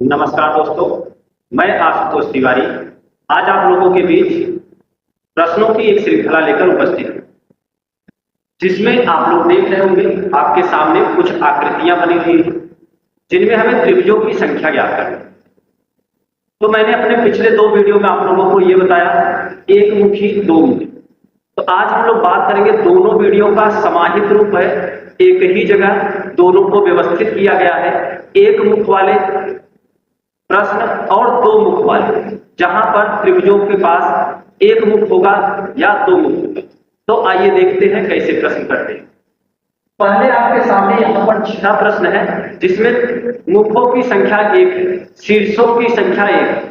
नमस्कार दोस्तों, मैं आशुतोष तिवारी आज आप लोगों के बीच प्रश्नों की एक श्रृंखला लेकर उपस्थित हूँ, जिसमें आप लोग देख रहे होंगे आपके सामने कुछ आकृतियां बनी हुई हैं, जिनमें हमें त्रिभुजों की संख्या ज्ञात करनी है। तो मैंने अपने पिछले दो वीडियो में आप लोगों को ये बताया एक मुखी दो मुखी। तो आज हम लोग बात करेंगे, दोनों वीडियो का समाहित रूप है, एक ही जगह दोनों को व्यवस्थित किया गया है, एक मुख वाले प्रश्न और दो मुख वाले, जहां पर त्रिभुजों के पास एक मुख होगा या दो मुख होगा। तो आइए देखते हैं कैसे प्रश्न करते हैं। पहले आपके सामने यहां पर 6 प्रश्न है, जिसमें मुखों की संख्या 1 है, शीर्षों की संख्या 1 है।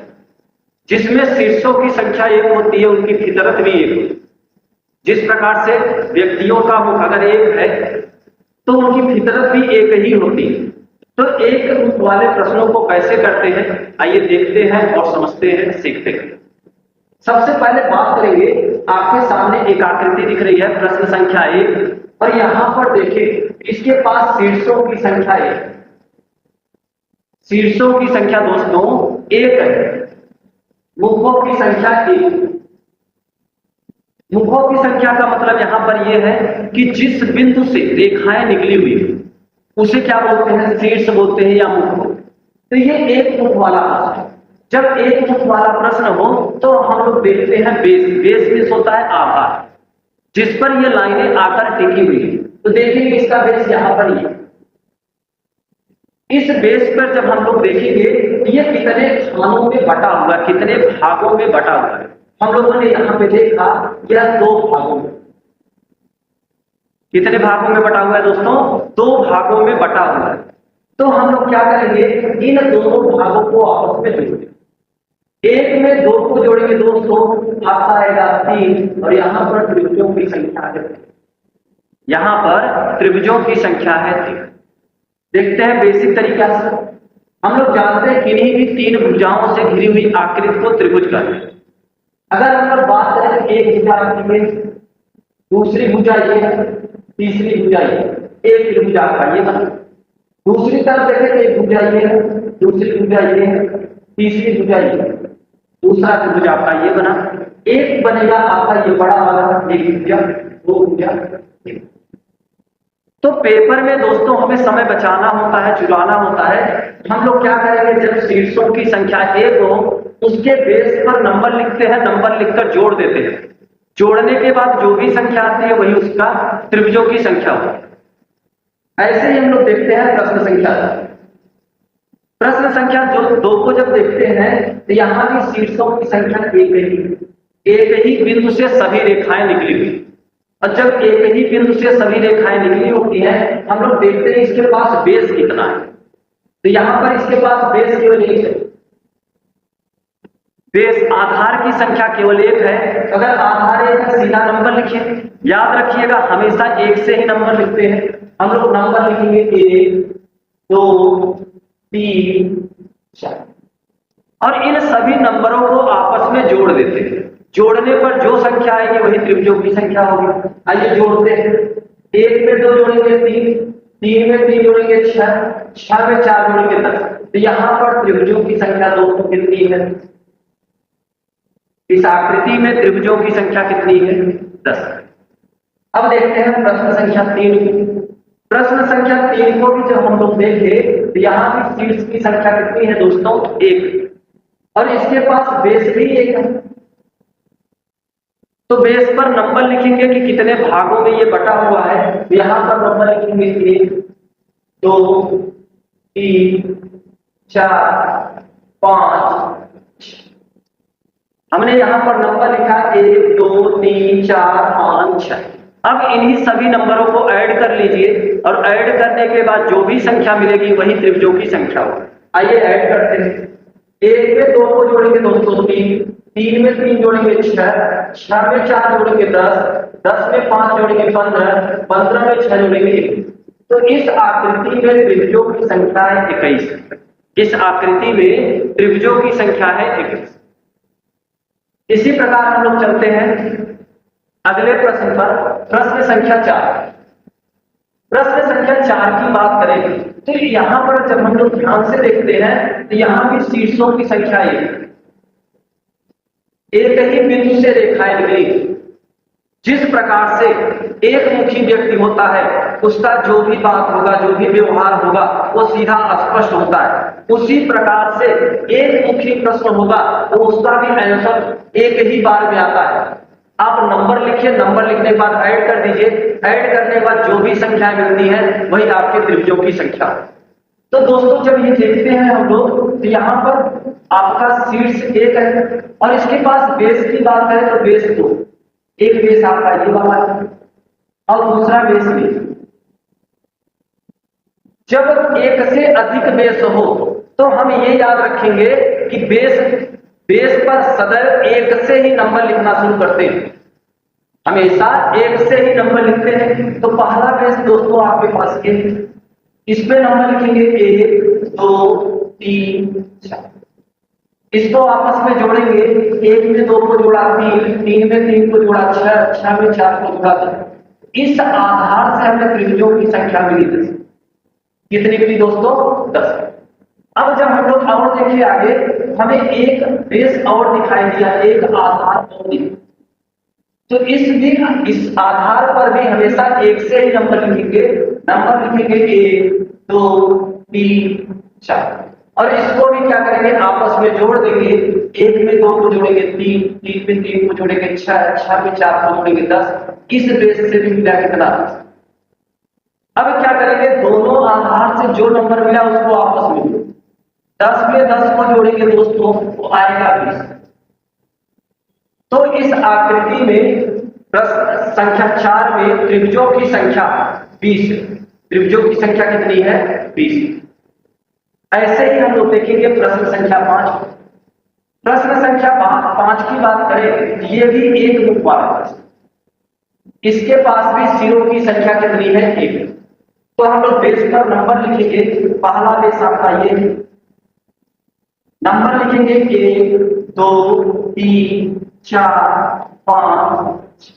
जिसमें शीर्षों की संख्या 1 होती है, उनकी फितरत भी 1 होती है। जिस प्रकार से व्यक्तियों का मुख अगर 1 है तो उनकी फितरत भी 1 ही होती है। तो एक मुख वाले प्रश्नों को कैसे करते हैं, आइए देखते हैं और समझते हैं, सीखते हैं। सबसे पहले बात करेंगे, आपके सामने एक आकृति दिख रही है, प्रश्न संख्या 1, और यहां पर देखिए इसके पास शीर्षों की संख्या 1, शीर्षों की संख्या दोस्तों 1 है, मुखों की संख्या 1। मुखों की संख्या का मतलब यहां पर यह है कि जिस बिंदु से रेखाएं निकली हुई है उसे क्या बोलते हैं, शीर्ष बोलते हैं या मुख बोलते हैं। तो ये एक मुख वाला प्रश्न है। जब एक मुख वाला प्रश्न हो तो हम लोग देखते हैं बेस। बेस मीन्स होता है आधार, जिस पर ये लाइनें आकर टिकी हुई है। तो देखेंगे इसका बेस यहां पर ही। इस बेस पर जब हम लोग देखेंगे ये कितने खानों में बटा हुआ, कितने भागों में बटा हुआ है। हम लोगों ने यहां पे देखा यह 2 भागों में, कितने भागों में बटा हुआ है दोस्तों, 2 भागों में बटा हुआ है। तो हम लोग क्या करेंगे, इन दोनों भागों को आपस में जोड़ेंगे। एक में 2 को जोड़ेंगे दोस्तों, आपका आएगा 3, और यहां पर त्रिभुजों की संख्या है, यहां पर त्रिभुजों की संख्या है 3। देखते हैं बेसिक तरीका से। हम लोग जानते हैं किन्हीं भी 3 भुजाओं से घिरी हुई आकृति को त्रिभुज कहते हैं। अगर हम लोग बात करें एक भुजा रखेंगे, दूसरी भुजा ये है, तीसरी भुजा ये, एक त्रिभुज आपका ये बना। दूसरी तरफ देखें तो एक भुजा ये है, दूसरी भुजा ये है, तीसरी भुजा ये, दूसरा त्रिभुज आपका ये बना। एक बनेगा आपका ये बड़ा वाला, एक भुजा, 2 भुजा। तो पेपर में दोस्तों हमें समय बचाना होता है, चुराना होता है। हम लोग क्या करेंगे, जब शीर्षों की संख्या 1 हो उसके बेस पर नंबर लिखते हैं, नंबर लिखकर जोड़ देते हैं। जोड़ने के बाद जो भी संख्या आती है वही उसका त्रिभुजों की संख्या होती है। ऐसे ही हम लोग देखते हैं प्रश्न संख्या 2। प्रश्न संख्या जो 2 को जब देखते हैं तो यहां भी शीर्षों की संख्या 1 ही, एक ही बिंदु से सभी रेखाएं निकली हुई। और जब एक ही बिंदु से सभी रेखाएं निकली होती हैं, हम लोग देखते हैं इसके पास बेस कितना है। तो यहां पर इसके पास बेस केवल 1 है। बेस आधार की संख्या केवल 1 है। अगर आधार 1 है, सीधा नंबर लिखिए। याद रखिएगा हमेशा 1 से ही नंबर लिखते हैं। हम लोग नंबर लिखेंगे 1, 2, 3, 4, और इन सभी नंबरों को आपस में जोड़ देते हैं। जोड़ने पर जो संख्या आएगी वही त्रिभुजों की संख्या होगी। आइए जोड़ते हैं। 1 में 2 जोड़ेंगे 3, 3 में 3 जोड़ेंगे 6, 6 में 4 जोड़ेंगे 10। तो यहां पर त्रिभुजों की संख्या दोस्तों कितनी है, इस आकृति में त्रिभुजों की संख्या कितनी है, 10। अब देखते हैं प्रश्न संख्या 3। प्रश्न संख्या 3 को भी जब हम लोग देखें तो यहां भी शीर्ष की संख्या कितनी है दोस्तों, 1, और इसके पास बेस भी 1 है। तो बेस पर नंबर लिखेंगे कि कितने भागों में ये बटा हुआ है। तो यहां पर नंबर लिखेंगे 1, 2, 3, 4, 5। हमने यहां पर नंबर लिखा 1, 2, 3, 4, 5, 6। अब इन्हीं सभी नंबरों को ऐड कर लीजिए, और ऐड करने के बाद जो भी संख्या मिलेगी वही त्रिभुजों की संख्या होगी। आइए ऐड करते हैं। 1 में 2 को जोड़ेंगे दोस्तों 3, 3 में 3 जोड़ेंगे 6, 6 में 4 जोड़ेंगे 10, 10 में 5 जोड़ेंगे 15, 15 में 6 जोड़ेंगे 21। तो इस आकृति में त्रिभुजों की संख्या है 21। इस आकृति में त्रिभुजों की संख्या है 21। इसी प्रकार हम लोग चलते हैं अगले प्रश्न पर, प्रश्न संख्या 4। प्रश्न संख्या 4 की बात करें तो यहाँ पर जब हम लोग ध्यान से देखते हैं तो यहाँ भी शीर्षों की संख्या एक ही बिंदु से रेखाएं गई। जिस प्रकार से एक मुखी व्यक्ति होता है उसका जो भी बात होगा, जो भी व्यवहार होगा वो सीधा स्पष्ट होता है, उसी प्रकार से एक मुखी प्रश्न होगा तो उसका भी आंसर एक ही बार में आता है। आप नंबर लिखिए, नंबर लिखने के बाद ऐड कर दीजिए, ऐड करने के बाद जो भी संख्याएं मिलती है वही आपके त्रिभुजों की संख्या। तो दोस्तों जब ये देखते हैं हम लोग तो यहाँ पर आपका शीर्ष एक है और इसके पास बेस की बात करें तो बेस 2, एक बेस आपका ये वाला है और दूसरा बेस भी। जब एक से अधिक बेस हो तो हम ये याद रखेंगे कि बेस पर सदैव एक से ही नंबर लिखना शुरू करते हैं, हमेशा एक से ही नंबर लिखते हैं। तो पहला बेस दोस्तों आपके पास एक, इस पे नंबर लिखेंगे 1 2 3 4, इसको आपस में जोड़ेंगे, 1 में 2 को जोड़ा 3, 3 में 3 को जोड़ा 6, 6 में 4 को जोड़ा 10। इस आधार से हमें त्रिभुजों की संख्या मिली 10। कितनी मिली दोस्तों? 10। अब जब हम लोग और देखिए आगे, हमें एक बेस और दिखाई दिया, एक आधार और दिया, तो इस आधार पर भी हमेशा एक से ही नंबर लिखेंगे, 1 2 3 4 और इसको भी क्या करेंगे आपस में जोड़ देंगे, 1 में 2 को जोड़ेंगे 3, 3 में 3 को जोड़ेंगे 6, 6 में 4 को जोड़ेंगे 10। इस बेस से भी मिला कितना? अब क्या करेंगे, दोनों आधार से जो नंबर मिला उसको आपस में 10 में 10 को जोड़ेंगे दोस्तों वो आएगा 20। तो इस आकृति में प्रश्न संख्या 4 में त्रिभुजों की संख्या 20 है। त्रिभुजों की संख्या कितनी है? 20। ऐसे ही हम लोग देखेंगे प्रश्न संख्या 5। प्रश्न संख्या 5 की बात करें, ये भी एक मुख वाला प्रश्न, इसके पास भी सिरों की संख्या कितनी है? 1। तो हम लोग बेस पर नंबर लिखेंगे, पहला बेस आपका ये नंबर लिखेंगे 1 2 3 4 5।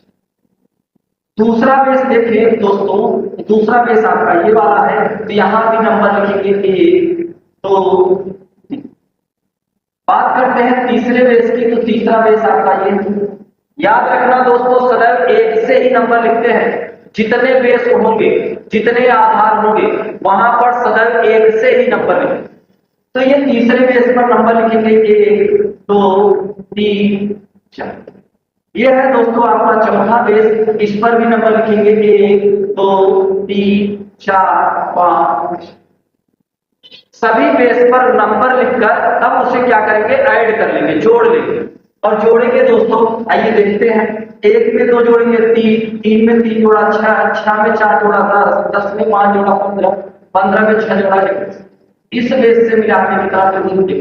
दूसरा बेस देखें दोस्तों, दूसरा बेस आपका ये वाला है, तो यहां भी नंबर लिखेंगे 1 2 3। बात करते हैं तीसरे बेस की, तो तीसरा बेस आपका ये, याद रखना दोस्तों सदैव एक से ही नंबर लिखते हैं। जितने बेस होंगे, जितने आधार होंगे वहां पर सदैव एक से ही नंबर लिखें। तो ये तीसरे बेस पर नंबर लिखेंगे 1 2 3 4। ये है दोस्तों आपका चौथा बेस, इस पर भी नंबर लिखेंगे 1 2 3 4 5। सभी बेस पर नंबर लिखकर तब उसे क्या करेंगे, ऐड कर लेंगे, जोड़ लेंगे। और जोड़ेंगे दोस्तों, आइए देखते हैं। 1 में 2 जोड़ेंगे 3, 3 में 3 जोड़ा 6, 6 में 4 जोड़ा 10, 10 में 5 जोड़ा 15, 15 में 6 जोड़ा 21। इस बेस से मिलाकर कितना त्रिभुज?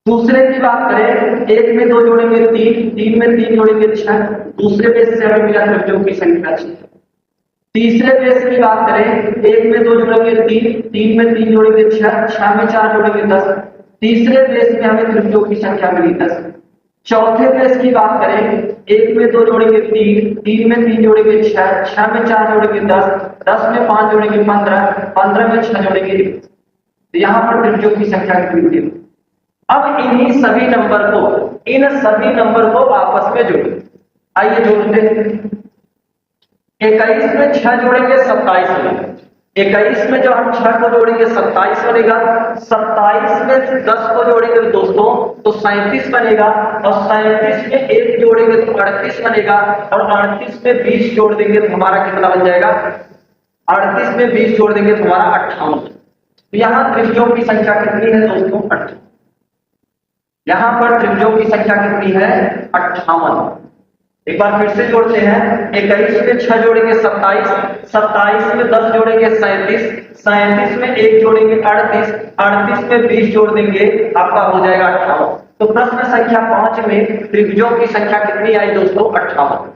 दूसरे की बात करें, 1 में 2 जोड़ेंगे 3, 3 में 3 जोड़ेंगे 6, दूसरे बेस से हमें मिला त्रिभुजों की संख्या 6। तीसरे बेस की बात करें, 1 में 2 जोड़ेंगे 3, 3 में 3 जोड़ेंगे 6, 6 में 4 जोड़ेंगे 10। तीसरे बेस में हमें त्रिभुजों की संख्या मिली 10। चौथे बेस की बात करें, 1 में 2 जोड़ेंगे 3, 3 में 3 जोड़ेंगे 6, 6 में 4 जोड़ेंगे 10, 10 में 5 जोड़ेंगे 15, 15 में 6 जोड़ेंगे। तो यहाँ पर त्रिभुजों की संख्या कितनी है? अब इन्हीं सभी नंबर को, इन सभी नंबर को आपस में जोड़ें। आइए जोड़ते हैं। 21 में 6 जोड़ेंगे 27 बनेगा। 21 में जब हम 6 को जोड़ेंगे 27 बनेगा। 27 में 10 को जोड़ेंगे दोस्तों तो 37 बनेगा। और 37 में 1 जोड़ेंगे तो 38 बनेगा। और 38 में 20 जोड़ देंगे तो हमारा कितना बन जाएगा? 38 में 20 जोड़ देंगे तो हमारा 58। तो यहाँ त्रिभुजों की संख्या कितनी है दोस्तों? 58। यहाँ पर त्रिभुजों की संख्या कितनी है? 58। एक बार फिर से जोड़ते हैं। 21 में 6 जोड़ेंगे 27, 27 में 10 जोड़ेंगे 37, 37 में 1 जोड़ेंगे 38, 38 में 20 जोड़ देंगे आपका हो जाएगा 58। तो प्रश्न संख्या 5 में त्रिभुजों की संख्या कितनी आई दोस्तों? 58।